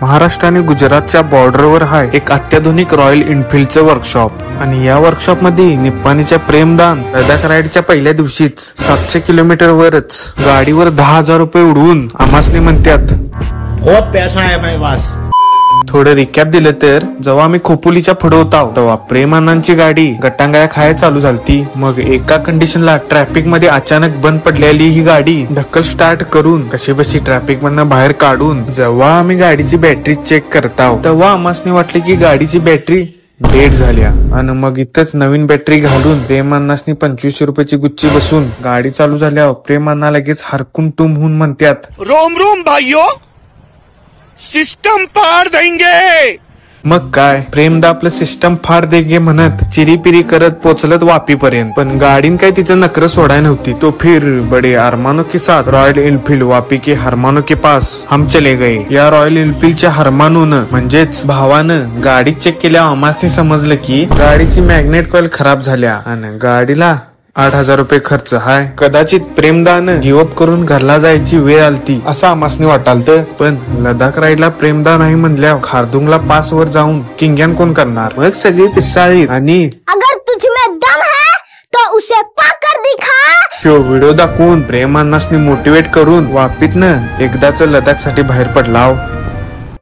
महाराष्ट्र आणि गुजरातच्या बॉर्डरवर आहे एक अत्याधुनिक रॉयल एनफिल्डचं वर्कशॉप आणि या वर्कशॉप मध्ये निप्पाणीच्या प्रेमदान लडाख राईडच्या पहिल्या दिवशीच 700 किलोमीटर वरच गाडीवर 10,000 रुपये उडवून आमासने म्हणतात बहुत पैसा है मेरे पास। थोडं रिकॅप दिलं तर जेव्हा आम्ही खोपोलीच्या पुढे होतो तेव्हा प्रेमानांची गाडी गटांगाया खाया चालू झालती। मग एका कंडिशनला ट्रॅफिक मध्ये अचानक बंद पडलेली ही गाडी ढक्कल स्टार्ट करून कशीबशी ट्रॅफिक मधनं बाहेर काढून जेव्हा आम्ही गाडीची बॅटरी चेक करताव तेव्हा आम्हासने वाटले की गाडीची बॅटरी डेड झाल्या आणि मग इथंच नवीन बॅटरी घालून प्रेमांनासनी 2500 रुपयाची गुच्ची बसून गाडी चालू झाल्या प्रेमांना लगेच हरकून टुम होऊन म्हणतात रोम रोम भाइयों, सिस्टम फाड़ देंगे। मग काय प्रेमदा आपलं सिस्टम फाड देगे म्हणत चिरीपिरी करत पोचलत वापीपर्यंत। पण गाडीन काय तिचं नकर सोडाय नव्हती। तो फिर बडे अरमानो के साथ रॉयल एनफील्ड वापी के हरमानो के पास हम चले गए। या रॉयल एनफील्डच्या हरमानून म्हणजेच भावानं गाडी चेक केल्या आम्हासने समजलं की गाडीची मॅग्नेट कॉइल खराब झाल्या आणि गाडीला 8,000 रुपये खर्च हाय। कदाचित प्रेमदानं गिवअप करून घरला जायची वेळ आलती असं आम्हासने वाटालतं। पण लडाख राईडला प्रेमदा नाही म्हणल्यावर खारदुंगला पास वर जाऊन किंग्यान कोण करणार। मग सगळी पिसाळी आणि अगर तुझ में दम है तो उसे पाकर दिखा ह्यो व्हिडिओ दाखवून प्रेमांनासनी मोटिवेट करून वापीतनं एकदाच लडाख साठी बाहेर पडलाव।